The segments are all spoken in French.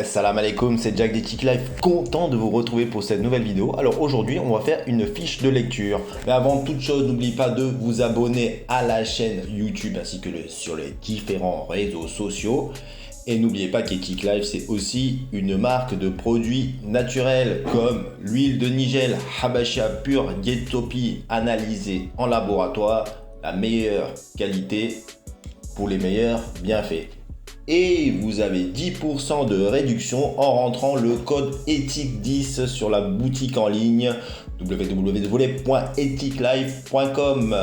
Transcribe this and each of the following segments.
Salam alaikum, c'est Jack d'Ethic Life, content de vous retrouver pour cette nouvelle vidéo. Alors aujourd'hui, on va faire une fiche de lecture. Mais avant toute chose, n'oubliez pas de vous abonner à la chaîne YouTube ainsi que sur les différents réseaux sociaux. Et n'oubliez pas qu'Ethic Life, c'est aussi une marque de produits naturels comme l'huile de Nigel, Habasha pure, Dietopie analysée en laboratoire, la meilleure qualité pour les meilleurs bienfaits. Et vous avez 10% de réduction en rentrant le code ETHIC10 sur la boutique en ligne www.ethiclife.com.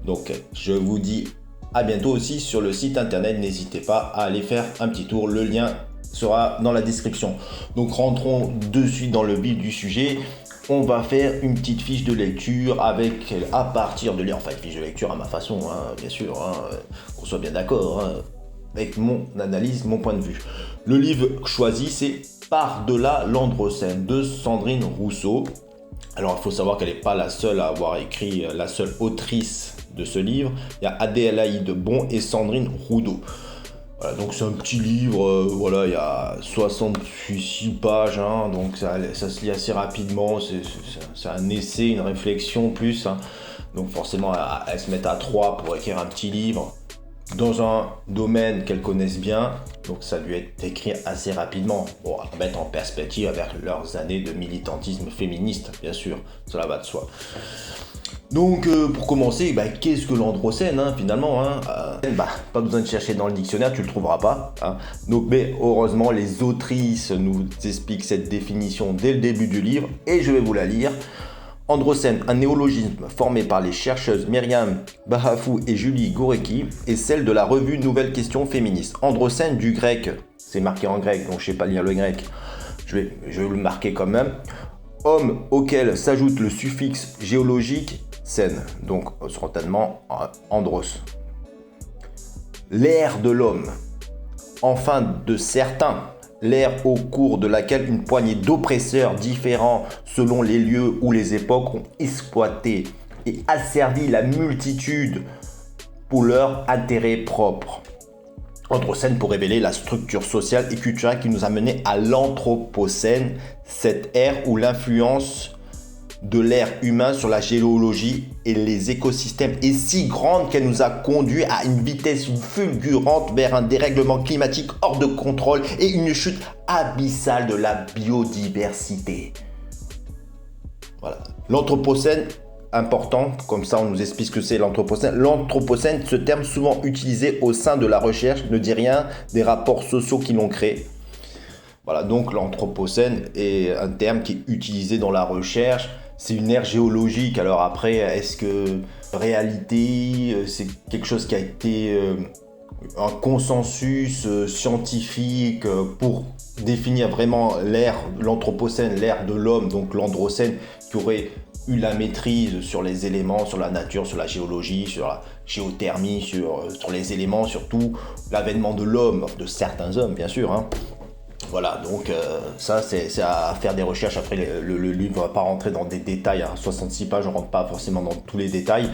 Donc je vous dis à bientôt aussi sur le site internet, n'hésitez pas à aller faire un petit tour, le lien sera dans la description. Donc rentrons de suite dans le vif du sujet. On va faire une petite fiche de lecture avec, à partir de lire, enfin une fiche de lecture à ma façon, bien sûr, qu'on soit bien d'accord, avec mon analyse, mon point de vue. Le livre choisi, c'est Par-delà l'Androcène de Sandrine Rousseau. Alors, il faut savoir qu'elle n'est pas la seule à avoir écrit, la seule autrice de ce livre. Il y a Adélaïde Bon et Sandrine Roudot. Voilà, donc c'est un petit livre, voilà, il y a 66 pages, donc ça se lit assez rapidement. C'est un essai, une réflexion plus. Donc forcément, elles se mettent à trois pour écrire un petit livre dans un domaine qu'elles connaissent bien, donc ça lui est écrit assez rapidement, pour mettre en perspective avec leurs années de militantisme féministe, bien sûr, cela va de soi. Donc pour commencer, qu'est-ce que l'androcène finalement pas besoin de chercher dans le dictionnaire, tu le trouveras pas. Donc, mais heureusement, les autrices nous expliquent cette définition dès le début du livre, et je vais vous la lire. Androcène, un néologisme formé par les chercheuses Myriam Bahafou et Julie Gorecki, est celle de la revue Nouvelles Questions Féministes. Androcène du grec, c'est marqué en grec, donc je ne sais pas lire le grec, je vais le marquer quand même. Homme auquel s'ajoute le suffixe géologique scène, donc certainement andros. L'ère de l'homme, enfin de certains. L'ère au cours de laquelle une poignée d'oppresseurs différents selon les lieux ou les époques ont exploité et asservi la multitude pour leur intérêt propre. Androcène pour révéler la structure sociale et culturelle qui nous a mené à l'Anthropocène, cette ère où l'influence de l'ère humain sur la géologie et les écosystèmes est si grande qu'elle nous a conduit à une vitesse fulgurante vers un dérèglement climatique hors de contrôle et une chute abyssale de la biodiversité. Voilà. L'Anthropocène, important, comme ça on nous explique ce que c'est l'Anthropocène. L'Anthropocène, ce terme souvent utilisé au sein de la recherche, ne dit rien des rapports sociaux qui l'ont créé. Voilà, donc l'Anthropocène est un terme qui est utilisé dans la recherche. C'est une ère géologique, alors après, est-ce que réalité, c'est quelque chose qui a été un consensus scientifique pour définir vraiment l'ère, l'Anthropocène, l'ère de l'homme, donc l'Androcène, qui aurait eu la maîtrise sur les éléments, sur la nature, sur la géologie, sur la géothermie, sur les éléments, surtout l'avènement de l'homme, de certains hommes bien sûr, Voilà, donc ça c'est à faire des recherches. Après le livre ne va pas rentrer dans des détails, 66 pages, on ne rentre pas forcément dans tous les détails.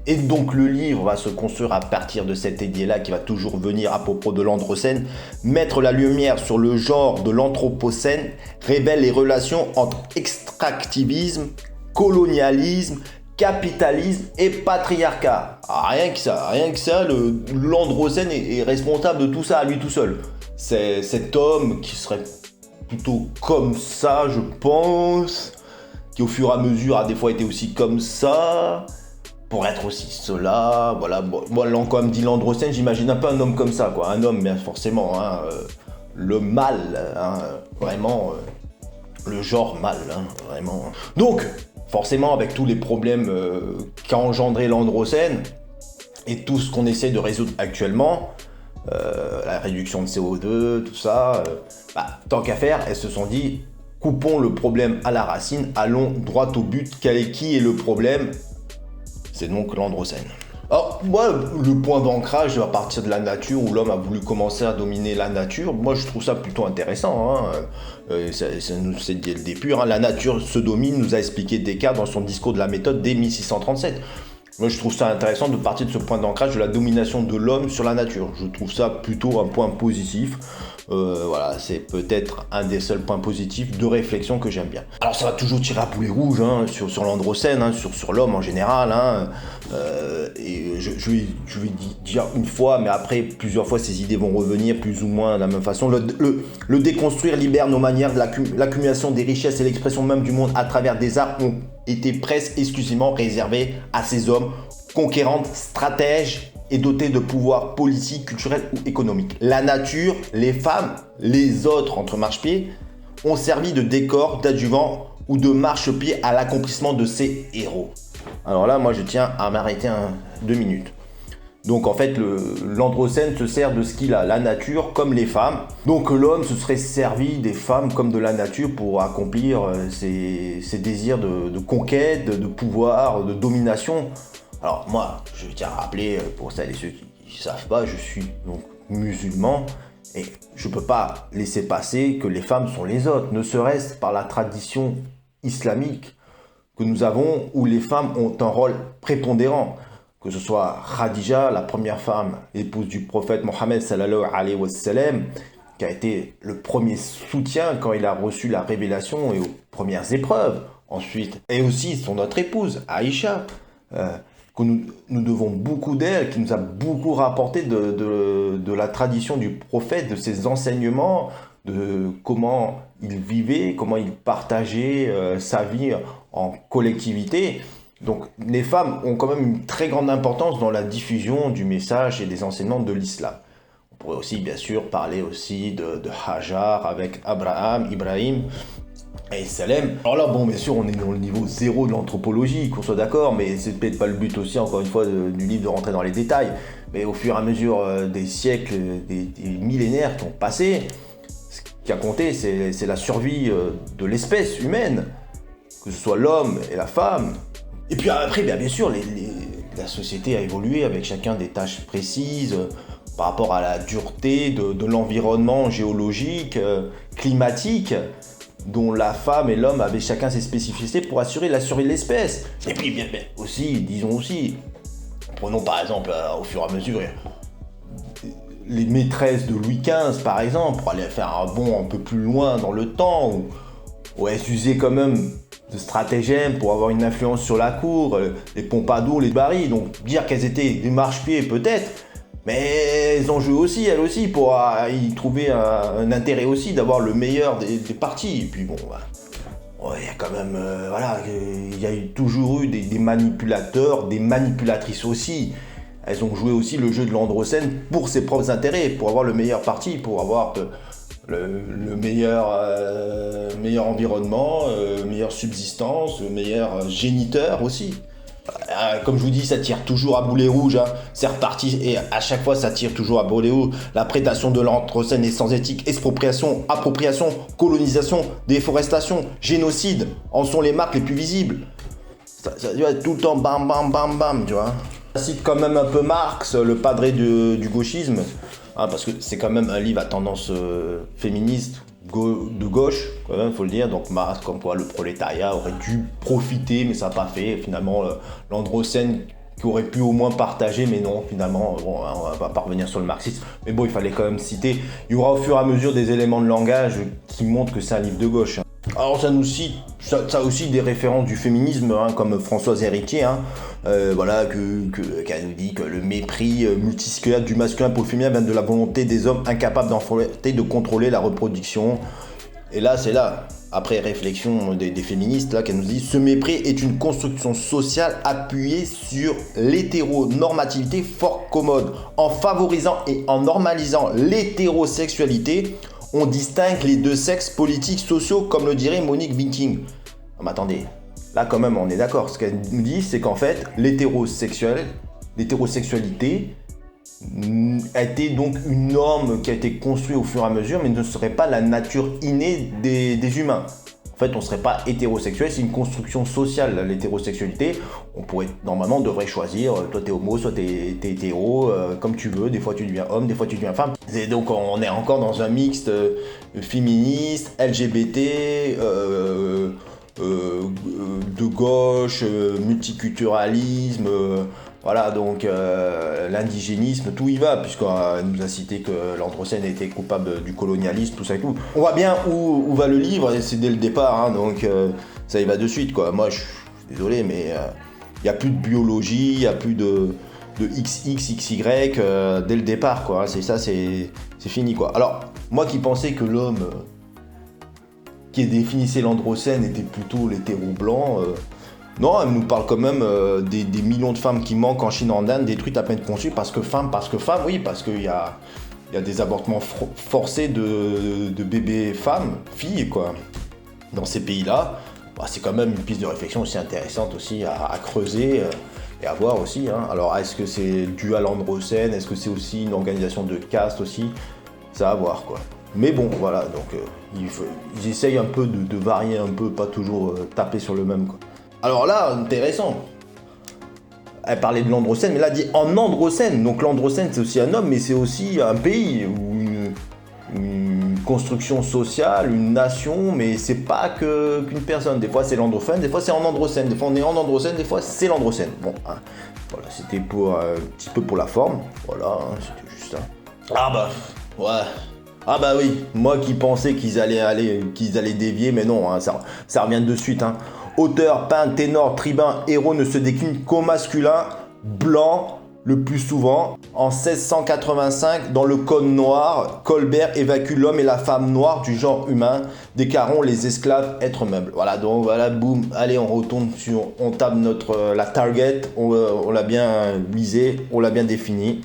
Et donc le livre va se construire à partir de cette idée-là qui va toujours venir à propos de l'Androcène. Mettre la lumière sur le genre de l'Anthropocène révèle les relations entre extractivisme, colonialisme, capitalisme et patriarcat. Rien que ça, l'Androcène est responsable de tout ça à lui tout seul. C'est cet homme qui serait plutôt comme ça, je pense, qui au fur et à mesure a des fois été aussi comme ça, pour être aussi cela, voilà. Moi, quand on me dit l'Androcène, j'imagine un peu un homme comme ça, quoi. Un homme, bien forcément, le mâle, vraiment, le genre mâle, vraiment. Donc, forcément, avec tous les problèmes qu'a engendré l'Androcène, et tout ce qu'on essaie de résoudre actuellement, la réduction de CO2, tout ça, tant qu'à faire, elles se sont dit, coupons le problème à la racine, allons droit au but. Qui est le problème? C'est donc l'Androcène. Alors moi, le point d'ancrage à partir de la nature, où l'homme a voulu commencer à dominer la nature, moi je trouve ça plutôt intéressant. Ça nous c'est dès le début, la nature se domine, nous a expliqué Descartes dans son discours de la méthode dès 1637. Moi, je trouve ça intéressant de partir de ce point d'ancrage de la domination de l'homme sur la nature. Je trouve ça plutôt un point positif. Voilà, c'est peut-être un des seuls points positifs de réflexion que j'aime bien. Alors ça va toujours tirer à boulet rouge hein, sur l'androcène, hein, sur l'homme en général. Hein, et je vais dire une fois, mais après plusieurs fois ces idées vont revenir plus ou moins de la même façon. Le déconstruire libère nos manières de l'accumulation des richesses et l'expression même du monde à travers des arts ont été presque exclusivement réservés à ces hommes conquérants, stratèges et dotés de pouvoirs politiques, culturels ou économiques. La nature, les femmes, les autres entre marchepieds ont servi de décor, d'adjuvant ou de marchepied à l'accomplissement de ces héros. Alors là, moi je tiens à m'arrêter 2 minutes. Donc en fait, l'androcène se sert de ce qu'il a, la nature comme les femmes. Donc l'homme se serait servi des femmes comme de la nature pour accomplir ses désirs de conquête, de pouvoir, de domination. Alors moi, je tiens à rappeler, pour celles et ceux qui ne savent pas, je suis donc musulman et je ne peux pas laisser passer que les femmes sont les autres, ne serait-ce par la tradition islamique que nous avons où les femmes ont un rôle prépondérant. Que ce soit Khadija, la première femme, épouse du prophète Mohammed sallallahu alayhi wa sallam, qui a été le premier soutien quand il a reçu la révélation et aux premières épreuves. Ensuite, et aussi son autre épouse, Aïcha, que nous devons beaucoup d'elle, qui nous a beaucoup rapporté de la tradition du prophète, de ses enseignements, de comment il vivait, comment il partageait sa vie en collectivité. Donc les femmes ont quand même une très grande importance dans la diffusion du message et des enseignements de l'islam. On pourrait aussi bien sûr parler aussi de Hajar avec Ibrahim et Salem. Alors là, bon, bien sûr, on est dans le niveau zéro de l'anthropologie, qu'on soit d'accord, mais c'est peut-être pas le but aussi, encore une fois, du livre de rentrer dans les détails. Mais au fur et à mesure des siècles, des millénaires qui ont passé, ce qui a compté, c'est la survie de l'espèce humaine, que ce soit l'homme et la femme. Et puis après, bien sûr, la société a évolué avec chacun des tâches précises par rapport à la dureté de l'environnement géologique, climatique, dont la femme et l'homme avaient chacun ses spécificités pour assurer la survie de l'espèce. Et puis, bien aussi, disons aussi, prenons par exemple, au fur et à mesure, les maîtresses de Louis XV, par exemple, pour aller faire un bond un peu plus loin dans le temps, où elles usaient quand même de stratagèmes pour avoir une influence sur la cour, les Pompadour, les Barry, donc dire qu'elles étaient des marchepieds peut-être, mais elles ont joué aussi, elles aussi, pour y trouver un intérêt aussi d'avoir le meilleur des partis. Et puis bon, il y a quand même, il y a toujours eu des manipulateurs, des manipulatrices aussi. Elles ont joué aussi le jeu de l'androcène pour ses propres intérêts, pour avoir le meilleur parti, pour avoir le meilleur environnement, meilleure subsistance, le meilleur géniteur aussi. Comme je vous dis, ça tire toujours à boulet rouge, hein. C'est reparti et à chaque fois ça tire toujours à boulet rouge. La prédation de l'androcène est sans éthique, expropriation, appropriation, colonisation, déforestation, génocide en sont les marques les plus visibles. Ça tout le temps bam bam bam bam, tu vois. Ça cite quand même un peu Marx, le padré du gauchisme. Hein, parce que c'est quand même un livre à tendance féministe de gauche, quand même, faut le dire. Donc Marx, comme quoi le prolétariat aurait dû profiter, mais ça n'a pas fait. Finalement, l'androcène qui aurait pu au moins partager, mais non, finalement, bon, on va pas revenir sur le marxisme. Mais bon, il fallait quand même citer. Il y aura au fur et à mesure des éléments de langage qui montrent que c'est un livre de gauche. Alors ça nous cite, ça a aussi des références du féminisme, hein, comme Françoise Héritier, hein, qu'elle nous dit que le mépris multiscalaire du masculin pour le féminin vient de la volonté des hommes incapables d'enfanter, de contrôler la reproduction. Et là, c'est là, après réflexion des féministes, là, qu'elle nous dit « Ce mépris est une construction sociale appuyée sur l'hétéronormativité fort commode. En favorisant et en normalisant l'hétérosexualité, on distingue les deux sexes politiques, sociaux, comme le dirait Monique Wittig. » Mais attendez, là quand même on est d'accord. Ce qu'elle nous dit, c'est qu'en fait, l'hétérosexualité a été donc une norme qui a été construite au fur et à mesure, mais ne serait pas la nature innée des humains. En fait, on ne serait pas hétérosexuel, c'est une construction sociale, l'hétérosexualité. Normalement, on devrait choisir, toi t'es homo, soit t'es hétéro, comme tu veux, des fois tu deviens homme, des fois tu deviens femme. Et donc on est encore dans un mixte féministe, LGBT, de gauche, multiculturalisme, Voilà, donc l'indigénisme, tout y va, puisqu'on nous a cité que l'Androcène était coupable du colonialisme, tout ça et tout. On voit bien où va le livre, et c'est dès le départ, hein, donc ça y va de suite, quoi. Moi, je suis désolé, mais il n'y a plus de biologie, il n'y a plus de XX, XY dès le départ, quoi. C'est ça, c'est fini, quoi. Alors, moi qui pensais que l'homme qui définissait l'Androcène était plutôt l'hétéro blanc... non, elle nous parle quand même des millions de femmes qui manquent en Chine, en Inde, détruites à peine conçues parce que femmes, oui, parce qu'il y a des avortements forcés de bébés femmes, filles, quoi, dans ces pays-là. Bah, c'est quand même une piste de réflexion aussi intéressante aussi à creuser et à voir aussi. Hein. Alors, est-ce que c'est dû à l'Androcène? Est-ce que c'est aussi une organisation de caste aussi? Ça à voir, quoi. Mais bon, voilà, donc ils essayent un peu de varier un peu, pas toujours taper sur le même, quoi. Alors là, intéressant. Elle parlait de l'Androcène, mais là, elle dit en Androcène. Donc l'Androcène, c'est aussi un homme, mais c'est aussi un pays ou une construction sociale, une nation, mais c'est pas qu'une personne. Des fois, c'est l'Androcène, des fois, c'est en Androcène. Des fois, on est en Androcène, des fois, c'est l'Androcène. Bon, hein, voilà, c'était pour un petit peu pour la forme. Voilà, hein, c'était juste ça. Ah bah, ouais. Ah bah oui, moi qui pensais qu'ils allaient dévier, mais non, hein, ça revient de suite. Hein. Auteur, peintre, ténor, tribun, héros ne se décline qu'au masculin, blanc le plus souvent. En 1685, dans le Code noir, Colbert évacue l'homme et la femme noire du genre humain, déclarant les esclaves êtres meubles. Voilà, donc voilà, boum, allez, on tape la target, on l'a bien visé, on l'a bien défini.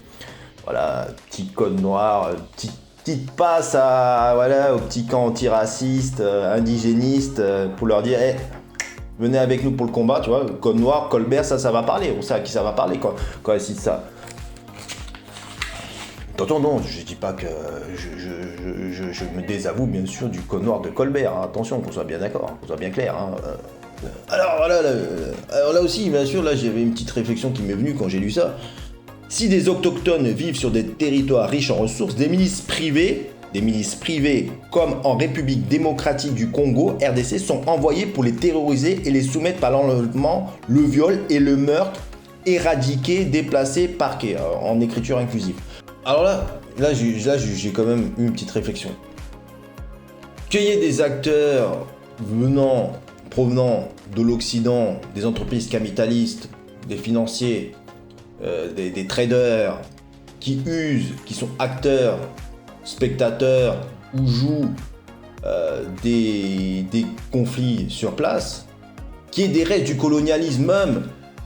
Voilà, petit Code noir, petite passe au petit camp antiraciste, indigéniste, pour leur dire, hey, venez avec nous pour le combat, tu vois, Code noir, Colbert, ça va parler, on sait à qui ça va parler quand elle cite ça. Attention, non, je dis pas que je me désavoue bien sûr du Code noir de Colbert, hein. Attention, qu'on soit bien d'accord, qu'on soit bien clair. Hein. Alors voilà, alors là aussi, bien sûr, là j'avais une petite réflexion qui m'est venue quand j'ai lu ça. Si des autochtones vivent sur des territoires riches en ressources, des milices privées comme en République démocratique du Congo, RDC, sont envoyées pour les terroriser et les soumettre par l'enlèvement, le viol et le meurtre, éradiquer, déplacer, parquer, en écriture inclusive. Alors là j'ai quand même eu une petite réflexion. Qu'il y ait des acteurs provenant de l'Occident, des entreprises capitalistes, des financiers, des traders qui usent, qui sont acteurs, spectateurs ou jouent des conflits sur place, qui est des restes du colonialisme même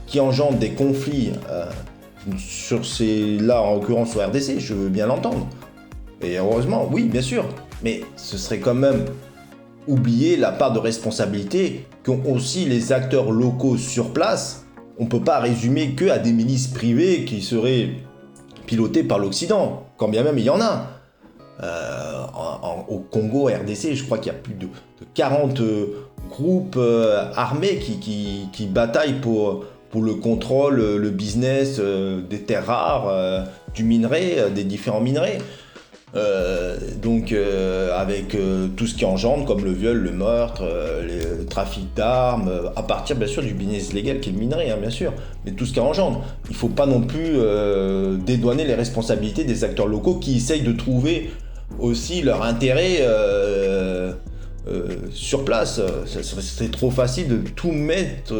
qui engendrent des conflits là en l'occurrence sur RDC, je veux bien l'entendre. Et heureusement, oui, bien sûr, mais ce serait quand même oublier la part de responsabilité qu'ont aussi les acteurs locaux sur place. On ne peut pas résumer que à des milices privées qui seraient pilotées par l'Occident, quand bien même il y en a. Au Congo, RDC, je crois qu'il y a plus de 40 groupes armés qui bataillent pour le contrôle, le business des terres rares, du minerai, des différents minerais. Avec tout ce qui engendre comme le viol, le meurtre, le trafic d'armes, à partir bien sûr du business légal qui est le minerai, hein, bien sûr, mais tout ce qui engendre. Il ne faut pas non plus dédouaner les responsabilités des acteurs locaux qui essayent de trouver aussi leur intérêt sur place. C'est trop facile de tout mettre...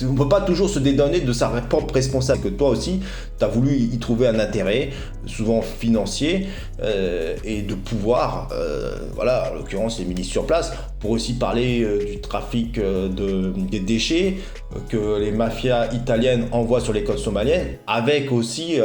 On ne peut pas toujours se dédouaner de sa propre responsabilité. Que toi aussi, tu as voulu y trouver un intérêt, souvent financier, et de pouvoir, voilà, en l'occurrence les milices sur place, pour aussi parler du trafic des déchets que les mafias italiennes envoient sur les côtes somaliennes, avec aussi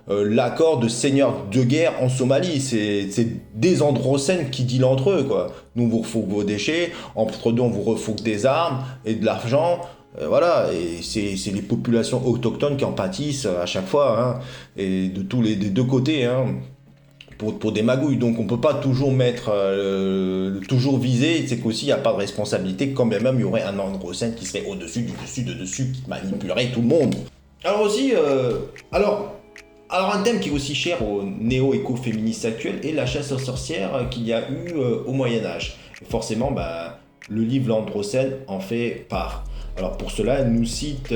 l'accord de seigneurs de guerre en Somalie. C'est des androcènes qui dealent entre eux, quoi. Nous, on vous refourgue vos déchets, entre deux, on vous refourgue des armes et de l'argent. Voilà, et c'est les populations autochtones qui en pâtissent à chaque fois, hein, et des deux côtés, hein, pour des magouilles. Donc on peut pas toujours toujours viser, c'est qu'aussi il n'y a pas de responsabilité, quand bien même il y aurait un androcène qui serait au-dessus, du dessus, de dessus, qui manipulerait tout le monde. Alors aussi, alors un thème qui est aussi cher aux néo-éco-féministes actuels est la chasse aux sorcières qu'il y a eu au Moyen-Âge. Et forcément, le livre L'Androcène en fait part. Alors pour cela, elle nous cite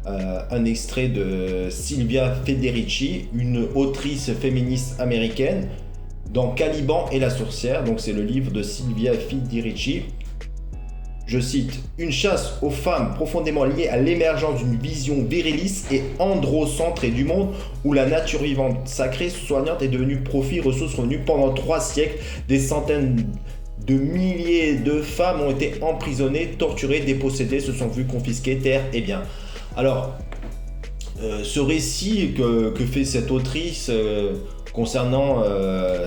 un extrait de Silvia Federici, une autrice féministe américaine, dans Caliban et la sorcière. Donc c'est le livre de Silvia Federici. Je cite, « Une chasse aux femmes profondément liée à l'émergence d'une vision viriliste et androcentrée du monde où la nature vivante, sacrée, soignante est devenue profit, ressource, revenu. Pendant 3 siècles, des centaines de milliers de femmes ont été emprisonnées, torturées, dépossédées, se sont vues confisquer terres et biens. » Alors, ce récit que fait cette autrice concernant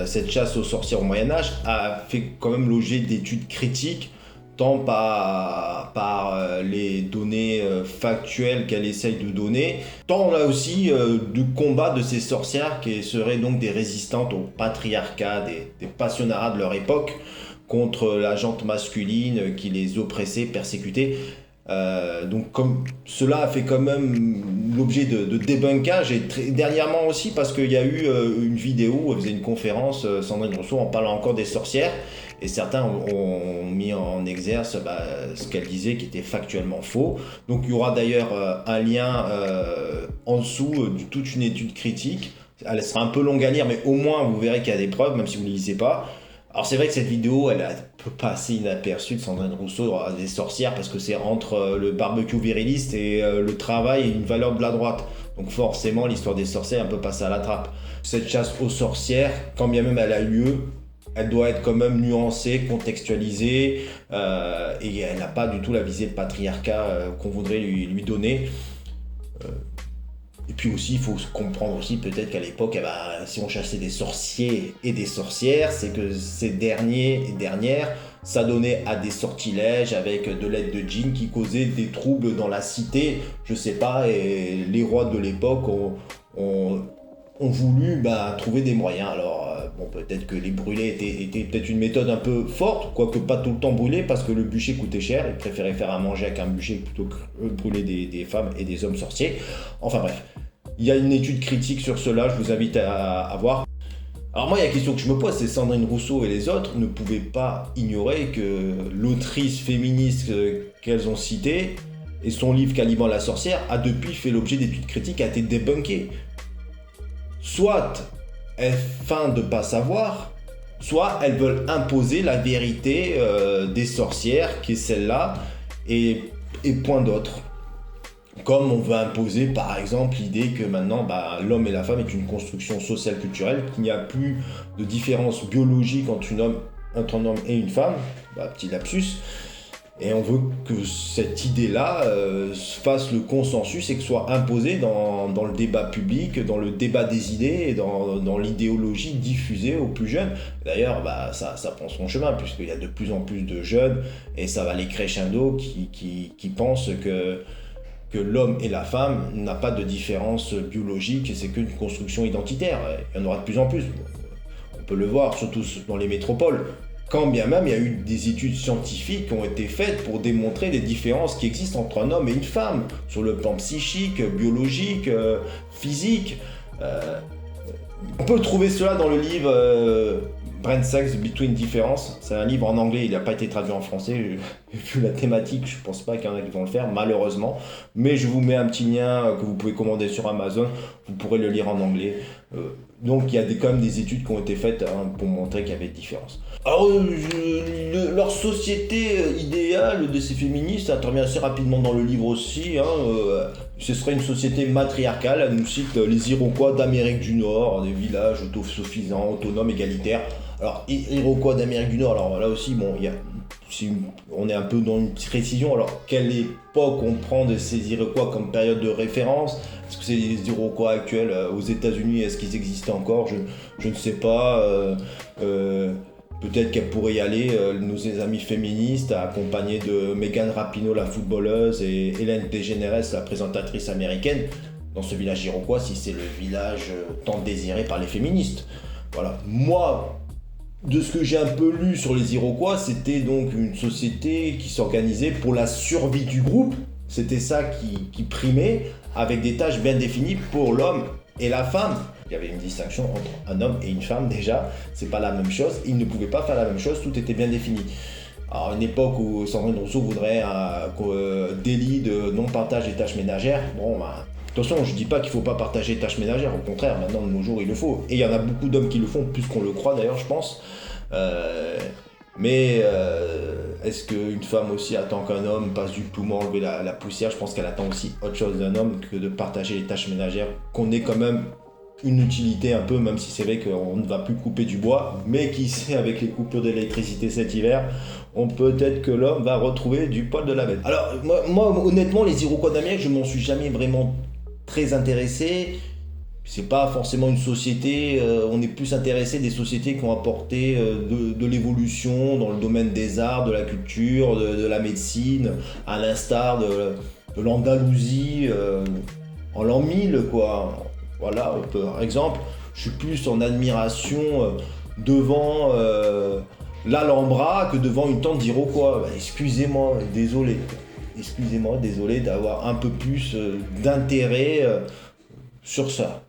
cette chasse aux sorcières au Moyen-Âge a fait quand même l'objet d'études critiques, tant par les données factuelles qu'elle essaye de donner, tant là aussi du combat de ces sorcières qui seraient donc des résistantes au patriarcat, des passionnats de leur époque, contre la gente masculine qui les oppressait, persécutait. Donc comme cela a fait quand même l'objet de débunkage et dernièrement aussi parce qu'il y a eu une vidéo où elle faisait une conférence, Sandrine Rousseau, en parlant encore des sorcières. Et certains ont mis en exergue ce qu'elle disait qui était factuellement faux. Donc il y aura d'ailleurs un lien en dessous de toute une étude critique. Elle sera un peu longue à lire, mais au moins vous verrez qu'il y a des preuves, même si vous ne les lisez pas. Alors c'est vrai que cette vidéo, elle peut passer inaperçue de Sandrine Rousseau des sorcières, parce que c'est entre le barbecue viriliste et le travail et une valeur de la droite. Donc forcément, l'histoire des sorcières, elle peut passer à la trappe. Cette chasse aux sorcières, quand bien même elle a eu lieu, elle doit être quand même nuancée, contextualisée, et elle n'a pas du tout la visée de patriarcat qu'on voudrait lui donner. Et puis aussi, il faut comprendre aussi peut-être qu'à l'époque, si on chassait des sorciers et des sorcières, c'est que ces derniers et dernières s'adonnaient à des sortilèges avec de l'aide de djinns qui causaient des troubles dans la cité, je sais pas, et les rois de l'époque ont voulu trouver des moyens. Alors bon, peut-être que les brûlés étaient peut-être une méthode un peu forte, quoique pas tout le temps brûler parce que le bûcher coûtait cher, ils préféraient faire à manger avec un bûcher plutôt que brûler des femmes et des hommes sorciers. Enfin bref, il y a une étude critique sur cela, je vous invite à voir. Alors moi, il y a la question que je me pose, c'est Sandrine Rousseau et les autres ne pouvaient pas ignorer que l'autrice féministe qu'elles ont citée et son livre Caliban la sorcière a depuis fait l'objet d'études critiques, a été débunké. Soit elles feignent de ne pas savoir, soit elles veulent imposer la vérité des sorcières, qui est celle-là, et point d'autre. Comme on veut imposer par exemple l'idée que maintenant l'homme et la femme est une construction sociale culturelle, qu'il n'y a plus de différence biologique entre un homme et une femme, petit lapsus. Et on veut que cette idée-là fasse le consensus et que soit imposée dans le débat public, dans le débat des idées et dans l'idéologie diffusée aux plus jeunes. D'ailleurs, ça prend son chemin puisqu'il y a de plus en plus de jeunes et ça va aller crescendo qui pensent que l'homme et la femme n'a pas de différence biologique et c'est qu'une construction identitaire. Il y en aura de plus en plus. On peut le voir, surtout dans les métropoles. Quand bien même il y a eu des études scientifiques qui ont été faites pour démontrer les différences qui existent entre un homme et une femme, sur le plan psychique, biologique, physique. On peut trouver cela dans le livre Brain Sex Between Difference. C'est un livre en anglais, il n'a pas été traduit en français. Vu la thématique, je ne pense pas qu'il y en a qui vont le faire, malheureusement. Mais je vous mets un petit lien que vous pouvez commander sur Amazon. Vous pourrez le lire en anglais. Donc il y a quand même des études qui ont été faites pour montrer qu'il y avait des différences. Alors leur société idéale de ces féministes intervient assez rapidement dans le livre aussi. Ce serait une société matriarcale. Elle nous cite les Iroquois d'Amérique du Nord, des villages autosuffisants, autonomes, égalitaires. Alors Iroquois d'Amérique du Nord, alors là aussi on est un peu dans une précision. Alors quelle époque on prend de ces Iroquois comme période de référence? Est-ce que c'est les Iroquois actuels aux États-Unis? Est-ce qu'ils existent encore? Je ne sais pas. Peut-être qu'elle pourrait y aller, nos amis féministes, accompagnées de Megan Rapinoe, la footballeuse, et Hélène DeGeneres, la présentatrice américaine, dans ce village iroquois, si c'est le village tant désiré par les féministes. Voilà. Moi, de ce que j'ai un peu lu sur les Iroquois, c'était donc une société qui s'organisait pour la survie du groupe. C'était ça qui primait, avec des tâches bien définies pour l'homme et la femme. Il y avait une distinction entre un homme et une femme déjà, c'est pas la même chose, ils ne pouvaient pas faire la même chose, tout était bien défini. Alors, une époque où Sandrine Rousseau voudrait un délit de non-partage des tâches ménagères, bon, bah, attention, je dis pas qu'il faut pas partager les tâches ménagères, au contraire, maintenant de nos jours il le faut. Et il y en a beaucoup d'hommes qui le font, plus qu'on le croit d'ailleurs, je pense. Euh, est-ce qu'une femme aussi attend qu'un homme passe du plumard, enlever la poussière? Je pense qu'elle attend aussi autre chose d'un homme que de partager les tâches ménagères, qu'on ait quand même une utilité un peu, même si c'est vrai qu'on ne va plus couper du bois, mais qui sait, avec les coupures d'électricité cet hiver, on peut-être que l'homme va retrouver du poil de la bête. Alors, moi honnêtement, les Iroquois d'Amérique, je m'en suis jamais vraiment très intéressé. C'est pas forcément une société, on est plus intéressé des sociétés qui ont apporté de l'évolution dans le domaine des arts, de la culture, de la médecine, à l'instar de l'Andalousie en l'an 1000, quoi. Voilà, par exemple, je suis plus en admiration devant l'Alhambra que devant une tente d'Iroquois. Bah, excusez-moi, désolé d'avoir un peu plus d'intérêt sur ça.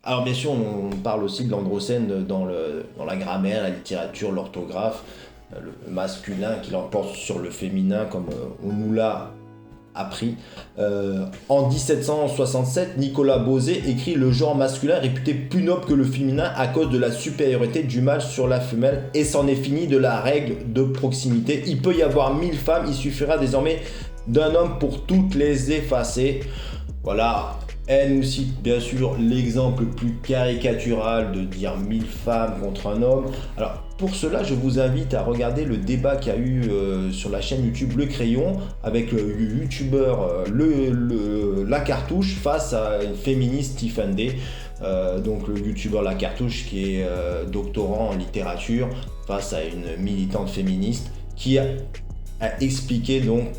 Alors bien sûr, on parle aussi de l'androcène dans la grammaire, la littérature, l'orthographe, le masculin qui l'emporte sur le féminin comme on nous l'a appris. En 1767, Nicolas Beauzée écrit le genre masculin réputé plus noble que le féminin à cause de la supériorité du mâle sur la femelle et c'en est fini de la règle de proximité. Il peut y avoir 1000 femmes, il suffira désormais d'un homme pour toutes les effacer. Voilà. Elle nous cite bien sûr l'exemple le plus caricatural de dire 1000 femmes contre un homme. Alors pour cela, je vous invite à regarder le débat qu'il y a eu sur la chaîne YouTube Le Crayon avec le youtubeur La Cartouche face à une féministe Tiffany Day. Donc le youtubeur La Cartouche qui est doctorant en littérature face à une militante féministe qui a expliqué donc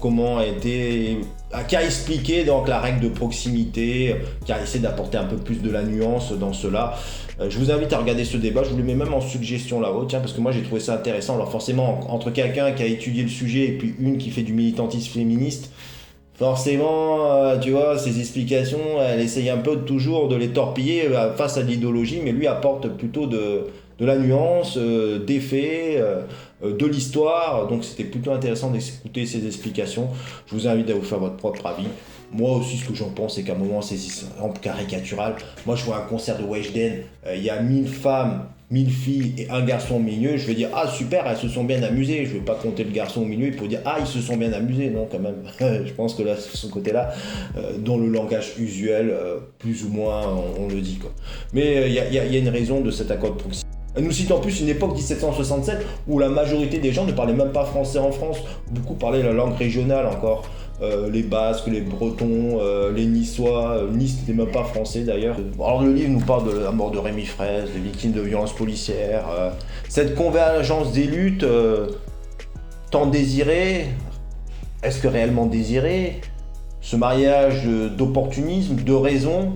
qui a expliqué donc la règle de proximité, qui a essayé d'apporter un peu plus de la nuance dans cela. Je vous invite à regarder ce débat, je vous le mets même en suggestion là-haut, tiens, parce que moi j'ai trouvé ça intéressant. Alors forcément, entre quelqu'un qui a étudié le sujet et puis une qui fait du militantisme féministe, forcément, tu vois, ces explications, elle essaye un peu toujours de les torpiller face à l'idéologie, mais lui apporte plutôt de la nuance, des faits, de l'histoire. Donc c'était plutôt intéressant d'écouter ces explications. Je vous invite à vous faire votre propre avis. Moi aussi, ce que j'en pense, c'est qu'à un moment, c'est caricatural. Moi, je vois un concert de Weshden, il y a 1000 femmes, 1000 filles et un garçon au milieu. Je vais dire, ah super, elles se sont bien amusées. Je vais pas compter le garçon au milieu pour dire, ah, ils se sont bien amusés. Non, quand même. Je pense que là, sur ce côté-là, dans le langage usuel, plus ou moins, on le dit, quoi. Mais il y a une raison de cet accord de proximité. Elle nous cite en plus une époque 1767 où la majorité des gens ne parlaient même pas français en France. Beaucoup parlaient la langue régionale encore. Les Basques, les Bretons, les Niçois. Nice n'était même pas français d'ailleurs. Alors le livre nous parle de la mort de Rémi Fraisse, des victimes de violences policières. Cette convergence des luttes tant désirée, est-ce que réellement désirée? Ce mariage d'opportunisme, de raison?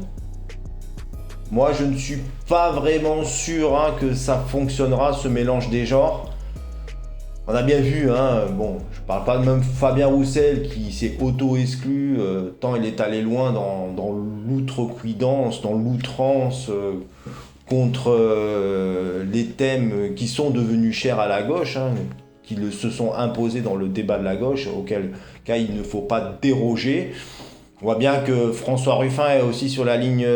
Moi, je ne suis pas vraiment sûr que ça fonctionnera, ce mélange des genres. On a bien vu, bon, je parle pas de même Fabien Roussel qui s'est auto-exclu tant il est allé loin dans l'outrecuidance, dans l'outrance contre les thèmes qui sont devenus chers à la gauche, qui se sont imposés dans le débat de la gauche, auquel cas il ne faut pas déroger. On voit bien que François Ruffin est aussi sur la ligne,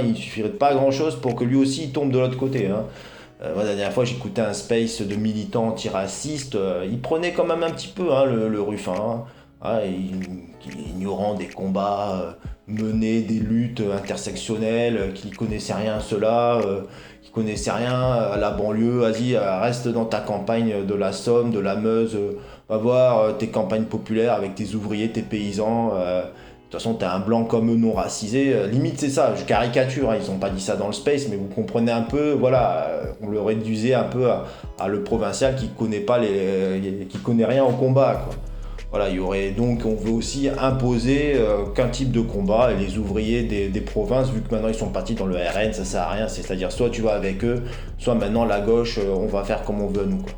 il suffirait de pas grand-chose pour que lui aussi il tombe de l'autre côté. Moi, la dernière fois, j'écoutais un space de militants antiracistes, il prenait quand même un petit peu le Ruffin, ignorant des combats menés, des luttes intersectionnelles, qui connaissaient rien à cela, qui connaissaient rien à la banlieue. Vas-y, reste dans ta campagne de la Somme, de la Meuse, va voir tes campagnes populaires avec tes ouvriers, tes paysans. De toute façon, t'es un blanc comme eux non racisé. Limite, c'est ça, je caricature, ils ont pas dit ça dans le space, mais vous comprenez un peu, voilà, on le réduisait un peu à le provincial qui connaît qui connaît rien au combat, quoi. Voilà, il y aurait donc, on veut aussi imposer qu'un type de combat, et les ouvriers des provinces, vu que maintenant ils sont partis dans le RN, ça sert à rien, c'est-à-dire soit tu vas avec eux, soit maintenant la gauche, on va faire comme on veut nous, quoi.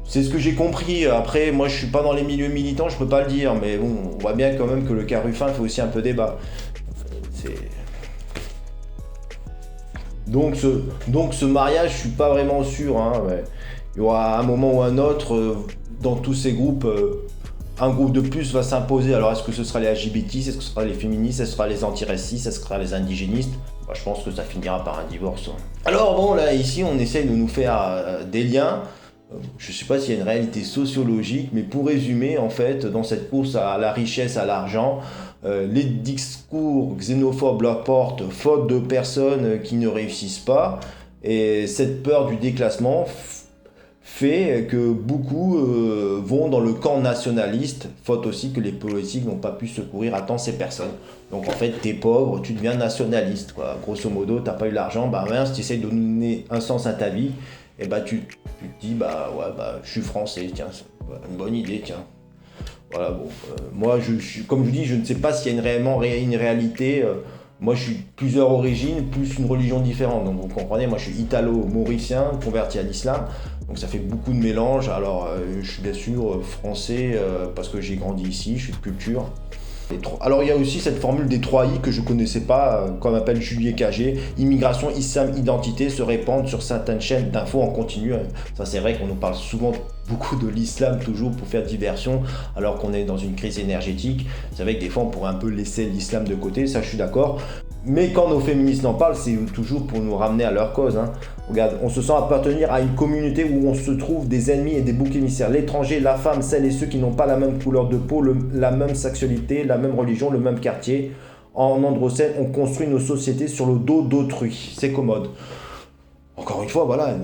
C'est ce que j'ai compris. Après, moi, je suis pas dans les milieux militants, je peux pas le dire, mais bon, on voit bien quand même que le cas Ruffin fait aussi un peu débat. Donc ce mariage, je suis pas vraiment sûr. Ouais. Il y aura un moment ou un autre, dans tous ces groupes, un groupe de plus va s'imposer. Alors est-ce que ce sera les LGBT, est-ce que ce sera les féministes, est-ce que ce sera les anti-racistes, est-ce que ce sera les indigénistes? Je pense que ça finira par un divorce. Alors bon, là ici on essaye de nous faire des liens. Je ne sais pas s'il y a une réalité sociologique, mais pour résumer, en fait, dans cette course à la richesse, à l'argent, les discours xénophobes l'apportent faute de personnes qui ne réussissent pas. Et cette peur du déclassement fait que beaucoup vont dans le camp nationaliste, faute aussi que les politiques n'ont pas pu secourir à temps ces personnes. Donc en fait, t'es pauvre, tu deviens nationaliste, quoi. Grosso modo, t'as pas eu l'argent, bah mince, tu essayes de donner un sens à ta vie, et bah tu te dis, bah ouais, bah je suis français, tiens, c'est une bonne idée, tiens. Voilà, bon, moi, comme je vous dis, je ne sais pas s'il y a une réalité. Moi, je suis plusieurs origines, plus une religion différente. Donc, vous comprenez, moi, je suis italo-mauricien, converti à l'islam. Donc, ça fait beaucoup de mélange. Alors, je suis bien sûr français parce que j'ai grandi ici, je suis de culture. Alors, il y a aussi cette formule des 3 I que je ne connaissais pas, qu'on appelle Juliet Cagé. Immigration, islam, identité se répandent sur certaines chaînes d'infos en continu. Ça, c'est vrai qu'on nous parle souvent beaucoup de l'islam toujours pour faire diversion, alors qu'on est dans une crise énergétique. C'est vrai que des fois, on pourrait un peu laisser l'islam de côté, ça, je suis d'accord. Mais quand nos féministes en parlent, c'est toujours pour nous ramener à leur cause. Regarde, on se sent appartenir à une communauté où on se trouve des ennemis et des boucs émissaires. L'étranger, la femme, celles et ceux qui n'ont pas la même couleur de peau, la même sexualité, la même religion, le même quartier. En androcène, on construit nos sociétés sur le dos d'autrui. C'est commode. Encore une fois, voilà,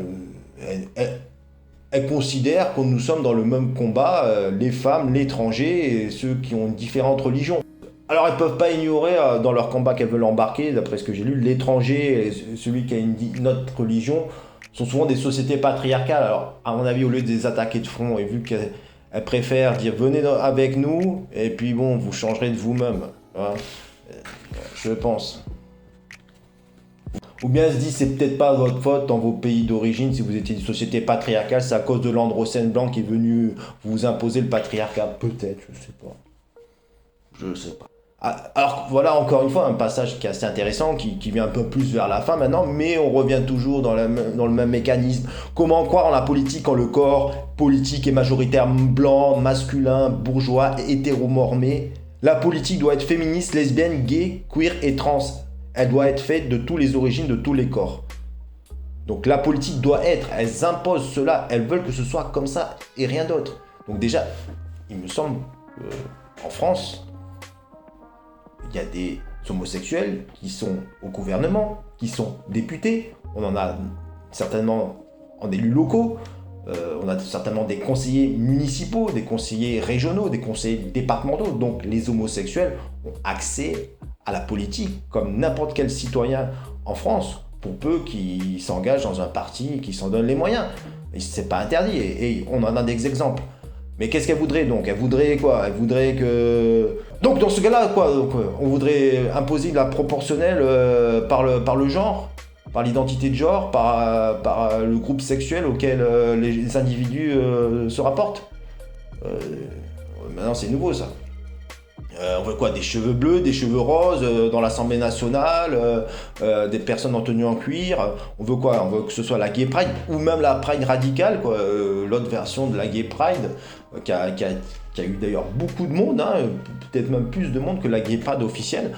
elle considère que nous sommes dans le même combat, les femmes, l'étranger et ceux qui ont différentes religions. Alors elles ne peuvent pas ignorer dans leur combat qu'elles veulent embarquer, d'après ce que j'ai lu, l'étranger et celui qui a une autre religion sont souvent des sociétés patriarcales. Alors à mon avis, au lieu de les attaquer de front, et vu qu'elles préfèrent dire venez avec nous, et puis bon, vous changerez de vous-même. Hein, je pense. Ou bien elle se dit c'est peut-être pas votre faute dans vos pays d'origine, si vous étiez une société patriarcale, c'est à cause de l'androcène blanc qui est venu vous imposer le patriarcat. Peut-être, je sais pas. Alors voilà, encore une fois, un passage qui est assez intéressant, qui vient un peu plus vers la fin maintenant, mais on revient toujours dans le même mécanisme. Comment croire en la politique quand le corps politique est majoritairement blanc, masculin, bourgeois et hétéronormé? La politique doit être féministe, lesbienne, gay, queer et trans. Elle doit être faite de toutes les origines, de tous les corps. Donc la politique doit être, elles imposent cela, elles veulent que ce soit comme ça et rien d'autre. Donc déjà, il me semble qu'en France, il y a des homosexuels qui sont au gouvernement, qui sont députés. On en a certainement en élus locaux. On a certainement des conseillers municipaux, des conseillers régionaux, des conseillers départementaux. Donc les homosexuels ont accès à la politique comme n'importe quel citoyen en France, pour peu qu'ils s'engagent dans un parti et qu'ils s'en donnent les moyens. Et c'est pas interdit, et on en a des exemples. Mais qu'est-ce qu'elle voudrait donc? Elle voudrait quoi? Elle voudrait que... Donc dans ce cas-là, quoi? Donc, on voudrait imposer la proportionnelle par le genre, par l'identité de genre, par le groupe sexuel auquel les individus se rapportent. Maintenant c'est nouveau ça. On veut quoi? Des cheveux bleus, des cheveux roses dans l'Assemblée nationale, des personnes en tenue en cuir. On veut quoi? On veut que ce soit la Gay Pride ou même la Pride radicale, quoi. L'autre version de la Gay Pride qui a eu d'ailleurs beaucoup de monde, peut-être même plus de monde que la Gay Pride officielle.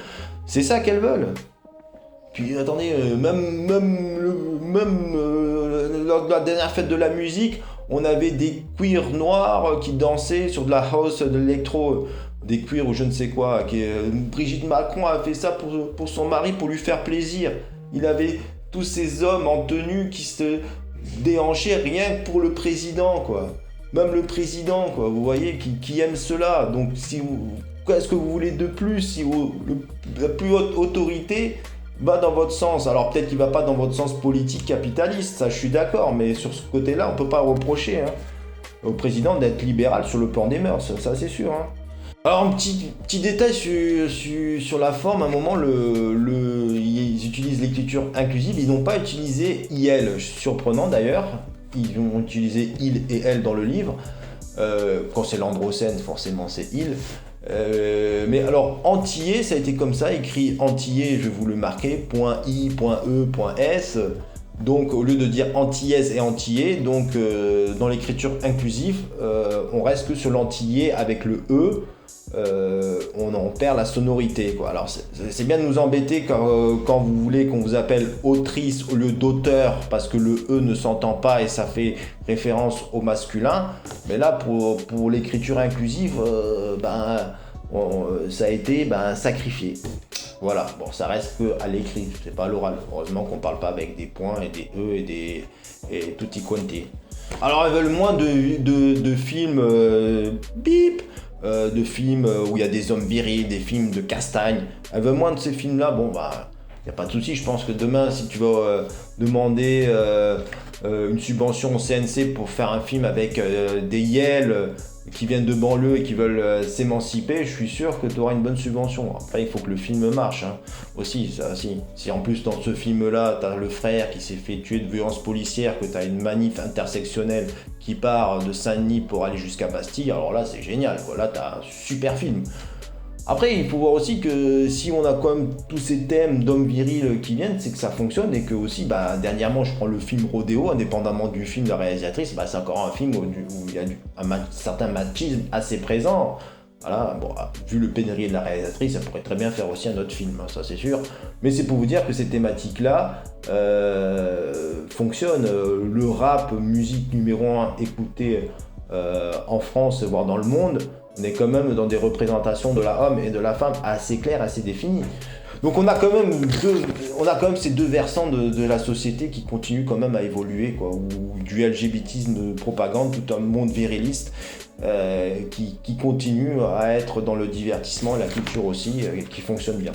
C'est ça qu'elles veulent. Puis attendez, même lors de la dernière fête de la musique, on avait des queers noirs qui dansaient sur de la house, de l'électro. Des cuirs ou je ne sais quoi. Brigitte Macron a fait ça pour son mari, pour lui faire plaisir. Il avait tous ces hommes en tenue qui se déhanchaient rien que pour le président, quoi. Même le président, quoi, vous voyez, qui aime cela. Donc, qu'est-ce que vous voulez de plus? Si la plus haute autorité va dans votre sens. Alors, peut-être qu'il ne va pas dans votre sens politique capitaliste, ça je suis d'accord, mais sur ce côté-là, on ne peut pas reprocher au président d'être libéral sur le plan des mœurs, ça c'est sûr. Alors un petit détail sur la forme, à un moment ils utilisent l'écriture inclusive, ils n'ont pas utilisé IL, surprenant d'ailleurs, ils ont utilisé il et elle dans le livre, quand c'est l'androcène forcément c'est il, mais alors antillais ça a été comme ça, écrit antillais, je vais vous le marquer, .i, .e, .s, Donc au lieu de dire antillaise et antillais, donc dans l'écriture inclusive, on reste que sur l'antillais avec le E. On en perd la sonorité, quoi. Alors c'est bien de nous embêter quand vous voulez qu'on vous appelle autrice au lieu d'auteur parce que le E ne s'entend pas et ça fait référence au masculin. Mais là pour l'écriture inclusive, ça a été sacrifié. Voilà, bon, ça reste que à l'écrit, c'est pas à l'oral. Heureusement qu'on parle pas avec des points et des E et tutti quanti. Alors, ils veulent moins de films bip, de films où il y a des hommes virils, des films de castagne. Elles veulent moins de ces films-là. Bon, il n'y a pas de souci. Je pense que demain, si tu vas demander une subvention au CNC pour faire un film avec des Yel qui viennent de banlieue et qui veulent s'émanciper, je suis sûr que tu auras une bonne subvention. Après, il faut que le film marche aussi. Ça, si en plus dans ce film-là, tu as le frère qui s'est fait tuer de violence policière, que tu as une manif intersectionnelle qui part de Saint-Denis pour aller jusqu'à Bastille, alors là, c'est génial, quoi. Là, tu as un super film. Après, il faut voir aussi que si on a quand même tous ces thèmes d'hommes virils qui viennent, c'est que ça fonctionne et que aussi, dernièrement, je prends le film Rodéo, indépendamment du film de la réalisatrice, c'est encore un film où il y a un certain machisme assez présent. Voilà, bon, vu le pénurie de la réalisatrice, ça pourrait très bien faire aussi un autre film, ça c'est sûr. Mais c'est pour vous dire que ces thématiques-là fonctionnent. Le rap, musique numéro 1 écoutée en France, voire dans le monde, on est quand même dans des représentations de l'homme et de la femme assez claires, assez définies. Donc on a quand même ces deux versants de la société qui continuent quand même à évoluer, quoi, ou du LGBTisme propagande, tout un monde viriliste qui continue à être dans le divertissement et la culture aussi, qui fonctionne bien.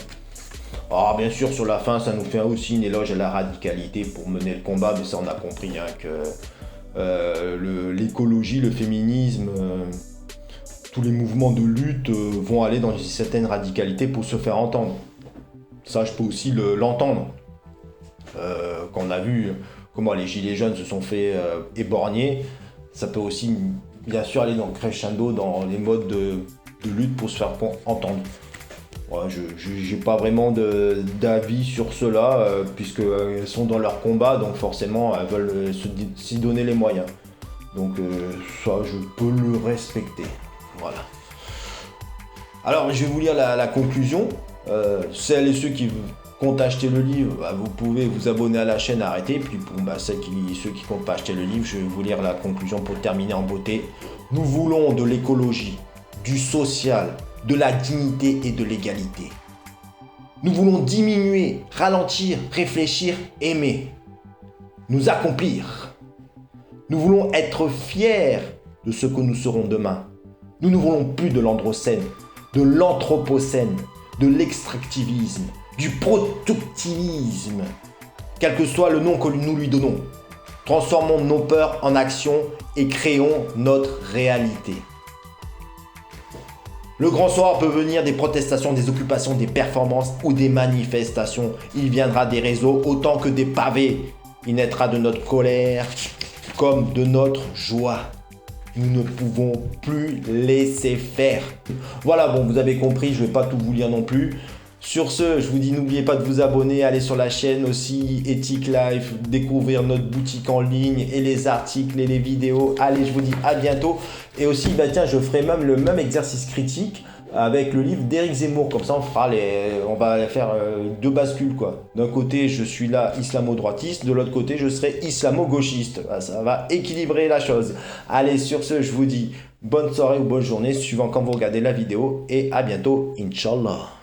Alors bien sûr, sur la fin, ça nous fait aussi une éloge à la radicalité pour mener le combat, mais ça on a compris que l'écologie, le féminisme, tous les mouvements de lutte vont aller dans une certaine radicalité pour se faire entendre. Ça, je peux aussi l'entendre. Quand on a vu comment les gilets jaunes se sont fait éborgner, ça peut aussi, bien sûr, aller dans le crescendo, dans les modes de lutte pour se faire entendre. Ouais, je n'ai pas vraiment d'avis sur cela, puisqu'elles sont dans leur combat, donc forcément, elles veulent s'y donner les moyens. Donc ça, je peux le respecter. Voilà. Alors, je vais vous lire la conclusion. Celles et ceux qui comptent acheter le livre, vous pouvez vous abonner à la chaîne, arrêter. Puis pour ceux qui comptent pas acheter le livre, je vais vous lire la conclusion pour terminer en beauté. Nous voulons de l'écologie, du social, de la dignité et de l'égalité. Nous voulons diminuer, ralentir, réfléchir, aimer, nous accomplir. Nous voulons être fiers de ce que nous serons demain. Nous ne voulons plus de l'androcène, de l'anthropocène, de l'extractivisme, du productivisme, quel que soit le nom que nous lui donnons. Transformons nos peurs en action et créons notre réalité. Le grand soir peut venir des protestations, des occupations, des performances ou des manifestations. Il viendra des réseaux autant que des pavés. Il naîtra de notre colère comme de notre joie. Nous ne pouvons plus laisser faire. Voilà, bon, vous avez compris, je ne vais pas tout vous lire non plus. Sur ce, je vous dis, n'oubliez pas de vous abonner, allez sur la chaîne aussi, Ethic Life, découvrir notre boutique en ligne et les articles et les vidéos. Allez, je vous dis à bientôt. Et aussi, je ferai même le même exercice critique avec le livre d'Éric Zemmour. Comme ça, on va faire deux bascules, quoi. D'un côté, je suis là islamo-droitiste, de l'autre côté, je serai islamo-gauchiste. Ça va équilibrer la chose. Allez, sur ce, je vous dis bonne soirée ou bonne journée, suivant quand vous regardez la vidéo. Et à bientôt, Inch'Allah.